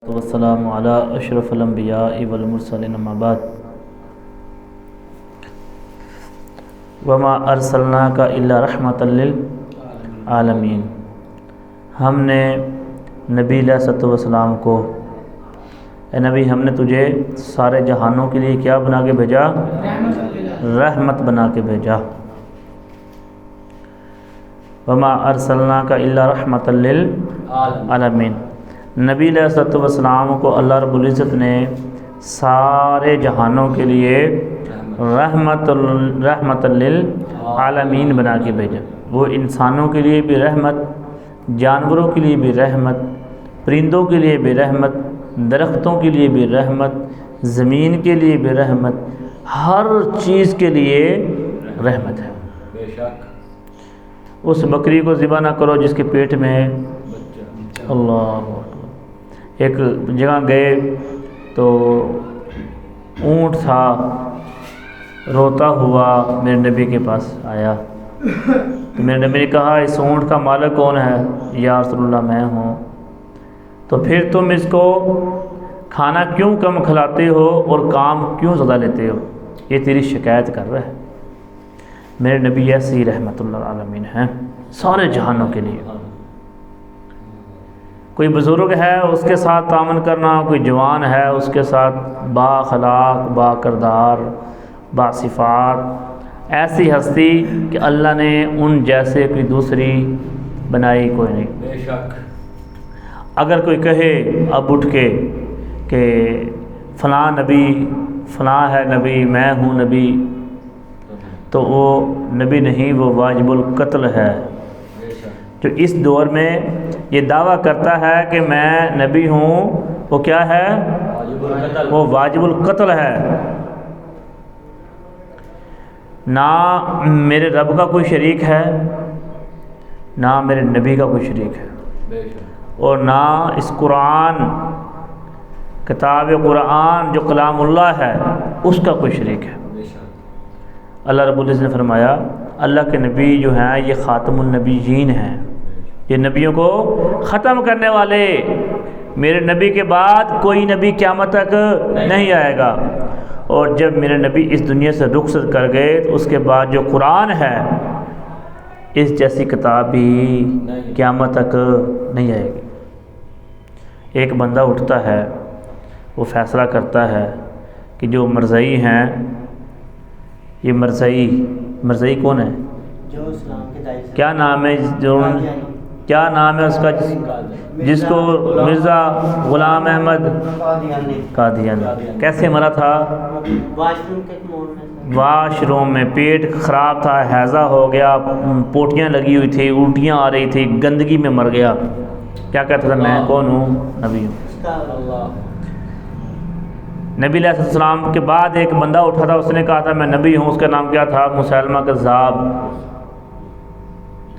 والسلام علی اشرف الانبیاء والمرسلین اما بعد وما ارسلناک الا رحمۃ للعالمین۔ ہم نے نبی علیہ الصلوۃ والسلام کو، اے نبی ہم نے تجھے سارے جہانوں کے لیے کیا بنا کے بھیجا؟ رحمت بنا کے بھیجا۔ وما ارسلناک الا رحمۃ للعالمین۔ نبی علیہ الصلوۃ والسلام کو اللہ رب العزت نے سارے جہانوں کے لیے رحمت للعالمین بنا کے بھیجا۔ وہ انسانوں کے لیے بھی رحمت، جانوروں کے لیے بھی رحمت، پرندوں کے لیے بھی رحمت، درختوں کے لیے بھی رحمت، زمین کے لیے بھی رحمت، ہر چیز کے لیے رحمت ہے۔ بے شک اس بکری کو ذبح نہ کرو جس کے پیٹ میں اللہ۔ ایک جگہ گئے تو اونٹ تھا، روتا ہوا میرے نبی کے پاس آیا تو میرے نبی نے کہا اس اونٹ کا مالک کون ہے؟ یا رسول اللہ میں ہوں۔ تو پھر تم اس کو کھانا کیوں کم کھلاتے ہو اور کام کیوں زیادہ لیتے ہو؟ یہ تیری شکایت کر رہا ہے۔ میرے نبی ایسی رحمت اللہ العالمین ہیں سارے جہانوں کے لیے۔ کوئی بزرگ ہے اس کے ساتھ تعامل کرنا، کوئی جوان ہے اس کے ساتھ با اخلاق، با کردار، با صفات، ایسی ہستی کہ اللہ نے ان جیسے کوئی دوسری بنائی کوئی نہیں۔ بے شک اگر کوئی کہے اب اٹھ کے کہ فلاں نبی، فلاں ہے نبی، میں ہوں نبی، تو وہ نبی نہیں، وہ واجب القتل ہے۔ جو اس دور میں یہ دعویٰ کرتا ہے کہ میں نبی ہوں، وہ کیا ہے؟ وہ واجب القتل ہے۔ نہ میرے رب کا کوئی شریک ہے، نہ میرے نبی کا کوئی شریک ہے، اور نہ اس قرآن، کتاب قرآن جو کلام اللہ ہے اس کا کوئی شریک ہے۔ اللہ رب العزت نے فرمایا اللہ کے نبی جو ہیں یہ خاتم النبیین ہیں، یہ نبیوں کو ختم کرنے والے۔ میرے نبی کے بعد کوئی نبی قیامت تک نہیں آئے گا، اور جب میرے نبی اس دنیا سے رخصت کر گئے تو اس کے بعد جو قرآن ہے اس جیسی کتاب بھی قیامت تک نہیں آئے گی۔ ایک بندہ اٹھتا ہے، وہ فیصلہ کرتا ہے کہ جو مرزائی ہیں، یہ مرزائی کون ہے؟ جو اسلام کے داعی سے، کیا نام ہے؟ جو کیا نام ہے اس کا جس کو مرزا غلام احمد قادیانی کیسے مرا تھا؟ واش روم میں، پیٹ خراب تھا، ہیضہ ہو گیا، پوٹیاں لگی ہوئی تھی، الٹیاں آ رہی تھی، گندگی میں مر گیا۔ کیا کہتا تھا؟ میں کون ہوں؟ نبی ہوں۔ نبی علیہ السلام کے بعد ایک بندہ اٹھا تھا، اس نے کہا تھا میں نبی ہوں، اس کا نام کیا تھا؟ مسیلمہ کذاب۔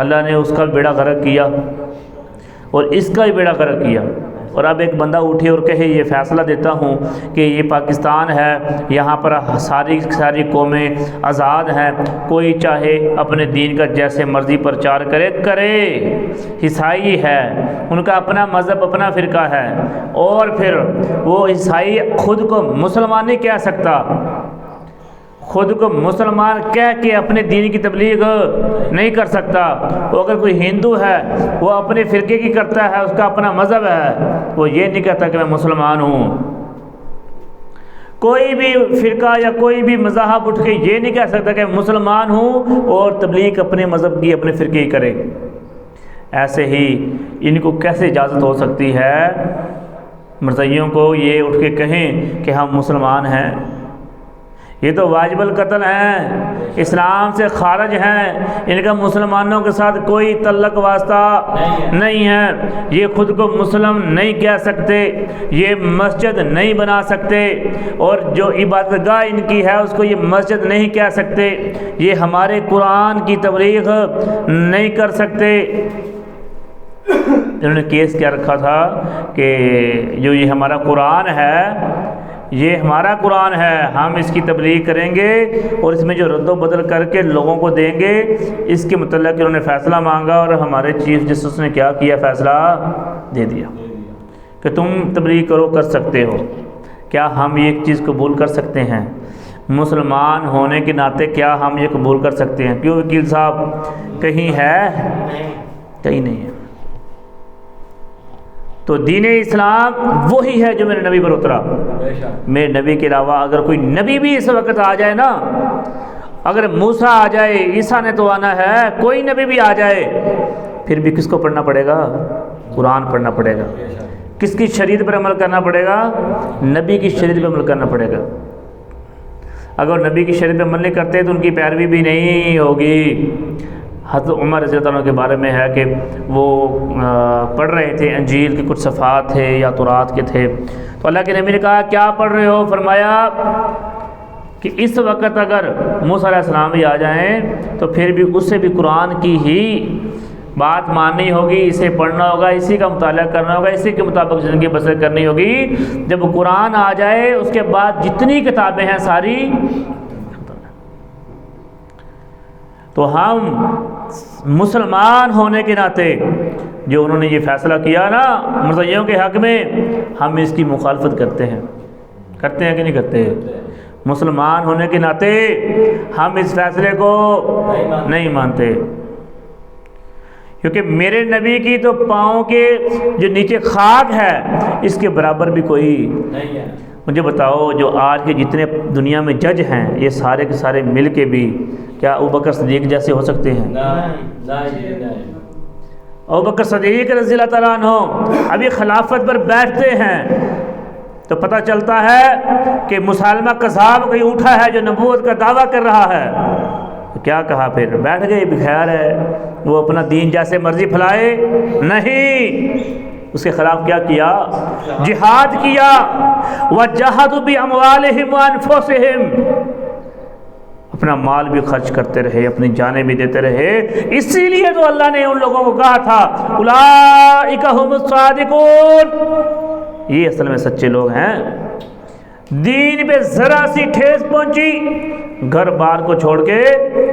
اللہ نے اس کا بیڑا غرق کیا اور اس کا بھی بیڑا غرق کیا۔ اور اب ایک بندہ اٹھے اور کہے یہ فیصلہ دیتا ہوں کہ یہ پاکستان ہے، یہاں پر ساری قومیں آزاد ہیں، کوئی چاہے اپنے دین کا جیسے مرضی پرچار کرے۔ عیسائی ہے، ان کا اپنا مذہب، اپنا فرقہ ہے، اور پھر وہ عیسائی خود کو مسلمان نہیں کہہ سکتا، خود کو مسلمان کہہ کے اپنے دین کی تبلیغ نہیں کر سکتا۔ وہ اگر کوئی ہندو ہے وہ اپنے فرقے کی کرتا ہے، اس کا اپنا مذہب ہے، وہ یہ نہیں کہتا کہ میں مسلمان ہوں۔ کوئی بھی فرقہ یا کوئی بھی مذہب اٹھ کے یہ نہیں کہہ سکتا کہ میں مسلمان ہوں اور تبلیغ اپنے مذہب کی، اپنے فرقے کی کرے۔ ایسے ہی ان کو کیسے اجازت ہو سکتی ہے مرزائیوں کو یہ اٹھ کے کہیں کہ ہم مسلمان ہیں؟ یہ تو واجب القتل ہیں، اسلام سے خارج ہیں، ان کا مسلمانوں کے ساتھ کوئی تعلق واسطہ نہیں ہے، یہ خود کو مسلم نہیں کہہ سکتے، یہ مسجد نہیں بنا سکتے، اور جو عبادت گاہ ان کی ہے اس کو یہ مسجد نہیں کہہ سکتے، یہ ہمارے قرآن کی تبلیغ نہیں کر سکتے۔ انہوں نے کیس کیا رکھا تھا کہ جو یہ ہمارا قرآن ہے، یہ ہمارا قرآن ہے، ہم اس کی تبلیغ کریں گے اور اس میں جو رد و بدل کر کے لوگوں کو دیں گے، اس کے متعلق انہوں نے فیصلہ مانگا، اور ہمارے چیف جسٹس نے کیا کیا؟ فیصلہ دے دیا کہ تم تبلیغ کرو، کر سکتے ہو. کیا ہم یہ ایک چیز قبول کر سکتے ہیں؟ مسلمان ہونے کے ناطے کیا ہم یہ قبول کر سکتے ہیں؟ کیوں وکیل صاحب کہیں ہے؟ کہیں نہیں ہے. تو دین اسلام وہی ہے جو میرے نبی پر اترا. میرے نبی کے علاوہ اگر کوئی نبی بھی اس وقت آ جائے نا، اگر موسیٰ آ جائے، عیسیٰ نے تو آنا ہے، کوئی نبی بھی آ جائے، پھر بھی کس کو پڑھنا پڑے گا؟ قرآن پڑھنا پڑے گا. کس کی شریعت پر عمل کرنا پڑے گا؟ نبی کی شریعت پر عمل کرنا پڑے گا. اگر نبی کی شریعت پر عمل نہیں کرتے تو ان کی پیروی بھی نہیں ہوگی. حضرت عمر رضی اللہ عنہ کے بارے میں ہے کہ وہ پڑھ رہے تھے، انجیل کے کچھ صفحات تھے یا تورات کے تھے، تو اللہ کے نبی نے کہا کیا پڑھ رہے ہو؟ فرمایا کہ اس وقت اگر موسیٰ علیہ السلام بھی آ جائیں تو پھر بھی اس سے بھی قرآن کی ہی بات ماننی ہوگی، اسے پڑھنا ہوگا، اسی کا مطالعہ کرنا ہوگا، اسی کے مطابق زندگی بسر کرنی ہوگی. جب قرآن آ جائے اس کے بعد جتنی کتابیں ہیں ساری. تو ہم مسلمان ہونے کے ناطے جو انہوں نے یہ فیصلہ کیا نا مرزائیوں کے حق میں، ہم اس کی مخالفت کرتے ہیں. کرتے ہیں کہ نہیں کرتے؟ مسلمان ہونے کے ناطے ہم اس فیصلے کو نہیں مانتے، کیونکہ میرے نبی کی تو پاؤں کے جو نیچے خاک ہے اس کے برابر بھی کوئی نہیں ہے. مجھے بتاؤ جو آج کے جتنے دنیا میں جج ہیں یہ سارے کے سارے مل کے بھی کیا ابوبکر صدیق جیسے ہو سکتے ہیں؟ ابوبکر صدیق رضی اللہ تعالیٰ عنہ ابھی خلافت پر بیٹھتے ہیں تو پتہ چلتا ہے کہ مسالمہ کذاب کوئی اٹھا ہے جو نبوت کا دعویٰ کر رہا ہے. کیا کہا؟ پھر بیٹھ گئے، بخیر ہے وہ اپنا دین جیسے مرضی پھیلائے. نہیں، اس کے خلاف کیا کیا؟ جہاد کیا. وَجَاهَدُوا بِأَمْوَالِهِمْ وَأَنفُسِهِمْ، اپنا مال بھی خرچ کرتے رہے، اپنی جانیں بھی دیتے رہے. اسی لیے تو اللہ نے ان لوگوں کو کہا تھا اولئک ھم الصادقون، یہ اصل میں سچے لوگ ہیں. دین پہ ذرا سی ٹھیس پہنچی گھر بار کو چھوڑ کے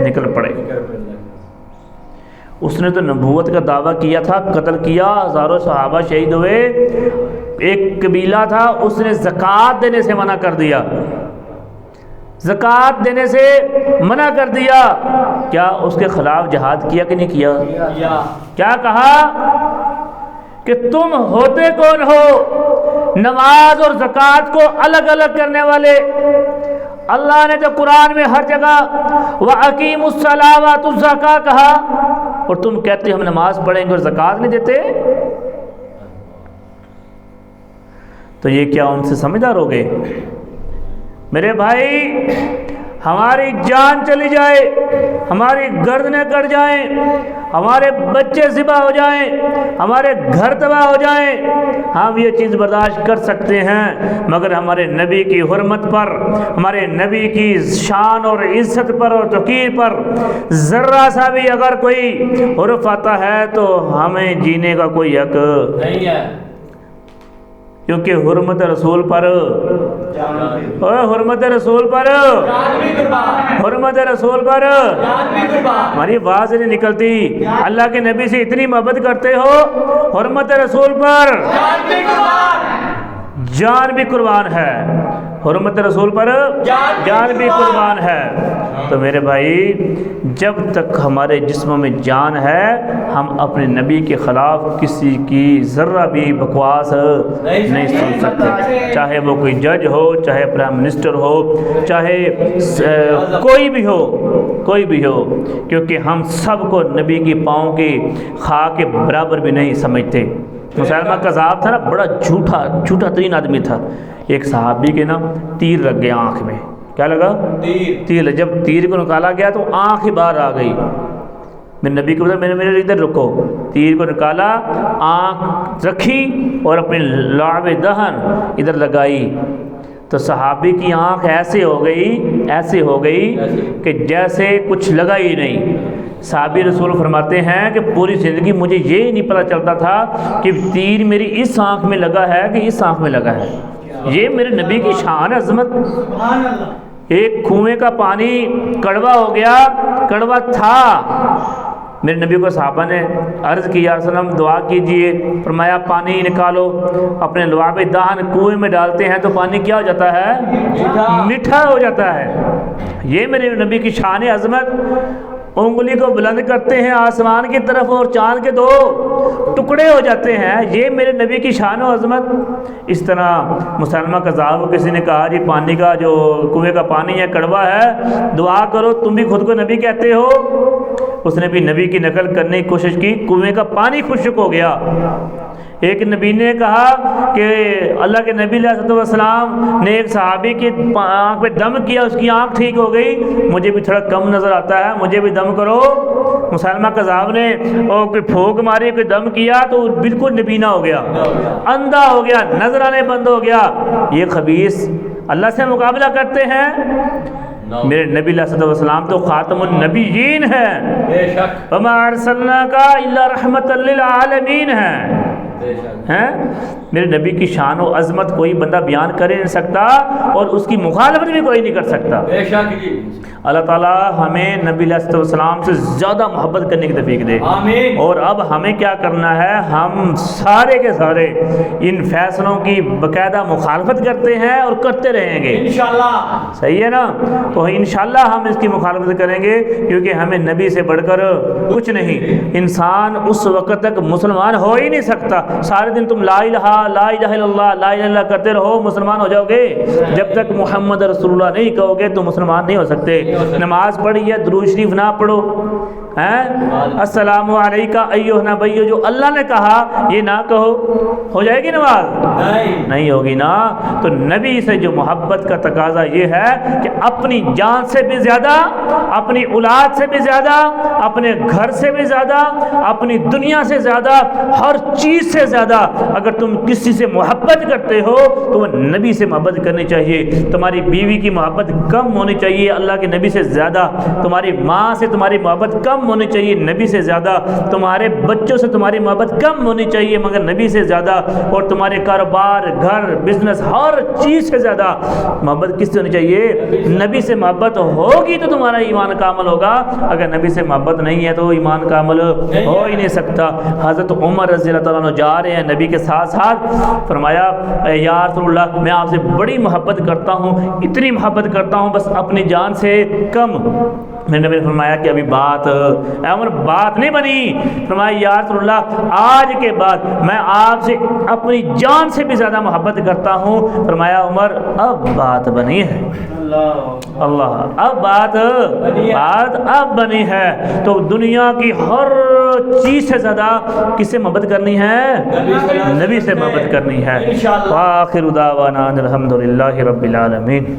نکل پڑے. اس نے تو نبوت کا دعویٰ کیا تھا، قتل کیا، ہزاروں صحابہ شہید ہوئے. ایک قبیلہ تھا اس نے زکوٰۃ دینے سے منع کر دیا، زکوٰۃ دینے سے منع کر دیا. کیا اس کے خلاف جہاد کیا کہ نہیں کیا؟ کیا کہا کہ تم ہوتے کون ہو نماز اور زکوٰۃ کو الگ الگ کرنے والے؟ اللہ نے تو قرآن میں ہر جگہ وَأَقِيمُوا الصَّلَاةَ وَآتُوا الزَّكَاةَ کہا، اور تم کہتے ہم نماز پڑھیں گے اور زکوٰۃ نہیں دیتے. تو یہ کیا ان سے سمجھدار ہو گئے؟ میرے بھائی، ہماری جان چلی جائے، ہماری گردنیں کٹ جائیں، ہمارے بچے ذبح ہو جائیں، ہمارے گھر تباہ ہو جائیں، ہم یہ چیز برداشت کر سکتے ہیں. مگر ہمارے نبی کی حرمت پر، ہمارے نبی کی شان اور عزت پر اور توقیر پر ذرہ سا بھی اگر کوئی حرف آتا ہے تو ہمیں جینے کا کوئی حق نہیں ہے. کیونکہ حرمت رسول پر، حرمت رسول پر، حرمت رسول پر ہماری آواز نہیں نکلتی. اللہ کے نبی سے اتنی محبت کرتے ہو، حرمت رسول پر جان بھی قربان ہے، حرمت رسول پر جان بھی قربان ہے. تو میرے بھائی، جب تک ہمارے جسموں میں جان ہے ہم اپنے نبی کے خلاف کسی کی ذرہ بھی بکواس نہیں سن سکتے، چاہے وہ کوئی جج ہو، چاہے پرائم منسٹر ہو، چاہے کوئی بھی ہو، کوئی بھی ہو، کیونکہ ہم سب کو نبی کی پاؤں کی خاک کے برابر بھی نہیں سمجھتے. مسلمہ کذاب تھا نا، بڑا جھوٹا ترین آدمی تھا. ایک صحابی کے نا تیر لگ گیا آنکھ میں. کیا لگا؟ تیر. جب تیر کو نکالا گیا تو آنکھ ہی باہر آ گئی. میرے نبی کو بتا، میرے ادھر رکو. تیر کو نکالا، آنکھ رکھی اور اپنے لعب دہن ادھر لگائی تو صحابی کی آنکھ ایسے ہو گئی کہ جیسے کچھ لگا ہی نہیں. صحابی رسول فرماتے ہیں کہ پوری زندگی مجھے یہ نہیں پتہ چلتا تھا کہ تیر میری اس آنکھ میں لگا ہے کہ اس آنکھ میں لگا ہے. یہ میرے نبی کی شان عظمت. ایک کنویں کا پانی کڑوا ہو گیا، کڑوا تھا میرے نبی کو صحابہ نے عرض کی یا رسول اللہ دعا کیجئے، فرمایا پانی نکالو، اپنے لعاب دہن کنویں میں ڈالتے ہیں تو پانی کیا ہو جاتا ہے؟ میٹھا ہو جاتا ہے۔ یہ میرے نبی کی شان عظمت، انگلی کو بلند کرتے ہیں آسمان کی طرف اور چاند کے 2 ٹکڑے ہو جاتے ہیں، یہ میرے نبی کی شان و عظمت۔ اس طرح مسلمہ قذاب کو کسی نے کہا جی پانی کا جو کنویں کا پانی ہے کڑوا ہے، دعا کرو، تم بھی خود کو نبی کہتے ہو۔ اس نے بھی نبی کی نقل کرنے کی کوشش کی، کنویں کا پانی خشک ہو گیا۔ ایک نبی نے کہا کہ اللہ کے نبی علیہ السلام نے ایک صحابی کی آنکھ پہ دم کیا، اس کی آنکھ ٹھیک ہو گئی، مجھے بھی تھوڑا کم نظر آتا ہے، مجھے بھی دم کرو۔ مسلمہ قذاب نے کوئی پھونک ماری، کوئی دم کیا تو بالکل نبینا ہو گیا، اندھا ہو گیا، نظر آنے بند ہو گیا۔ یہ خبیث اللہ سے مقابلہ کرتے ہیں۔ میرے نبی علیہ السلام تو خاتم النبیین ہے، بے شک، وما ارسلناک الا رحمۃ للعالمین ہے۔ میرے نبی کی شان و عظمت کوئی بندہ بیان کر نہیں سکتا اور اس کی مخالفت بھی کوئی نہیں کر سکتا۔ بے شک جی۔ اللہ تعالیٰ ہمیں نبی علیہ السلام سے زیادہ محبت کرنے کی توفیق دے، آمین۔ اور اب ہمیں کیا کرنا ہے، ہم سارے کے سارے ان فیصلوں کی باقاعدہ مخالفت کرتے ہیں اور کرتے رہیں گے انشاءاللہ، صحیح ہے نا؟ تو انشاءاللہ ہم اس کی مخالفت کریں گے، کیونکہ ہمیں نبی سے بڑھ کر کچھ نہیں۔ انسان اس وقت تک مسلمان ہو ہی نہیں سکتا، سارے دن تم لا الہ الا اللہ لا الہ الا اللہ کرتے رہو، مسلمان ہو جاؤ گے؟ جب تک محمد رسول اللہ نہیں کہو گے تو مسلمان نہیں ہو سکتے۔ نماز پڑھی ہے، درود شریف نہ پڑھو، السلام علیکہ ایھا النبی جو اللہ نے کہا یہ نہ کہو، ہو جائے گی نماز؟ نہیں ہوگی نا۔ تو نبی سے جو محبت کا تقاضا یہ ہے کہ اپنی جان سے بھی زیادہ، اپنی اولاد سے بھی زیادہ، اپنے گھر سے بھی زیادہ، اپنی دنیا سے زیادہ، ہر چیز سے زیادہ اگر تم کسی سے محبت کرتے ہو تو وہ نبی سے محبت کرنی چاہیے۔ تمہاری بیوی کی محبت کم ہونی چاہیے اللہ کے نبی سے زیادہ، تمہاری ماں سے تمہاری محبت کم ہونی چاہیے نبی سے زیادہ، تمہارے بچوں سے تمہاری محبت کم ہونی چاہیے مگر نبی سے زیادہ، اور تمہارے کاروبار، گھر، بزنس، ہر چیز سے زیادہ محبت کس سے ہونی چاہیے؟ نبی سے محبت ہوگی تو تمہارا ایمان کامل ہوگا، اگر نبی سے محبت نہیں ہے تو ایمان کامل ہو ہی نہیں سکتا۔ حضرت عمر رضی اللہ تعالیٰ عنہ جا رہے ہیں نبی کے ساتھ ساتھ، فرمایا یا رسول اللہ میں آپ سے بڑی محبت کرتا ہوں، اتنی محبت کرتا ہوں بس اپنی جان سے کم۔ میرے نبی نے فرمایا کہ ابھی بات عمر بات نہیں بنی، فرمایا یا رسول اللہ آج کے بعد میں آپ سے اپنی جان سے بھی زیادہ محبت کرتا ہوں۔ فرمایا عمر اب بات بنی ہے، اللہ اب بات اب بنی ہے۔ تو دنیا کی ہر چیز سے زیادہ کس سے محبت کرنی ہے؟ نبی سے محبت کرنی ہے۔ وآخر دعوانا الحمدللہ رب العالمین۔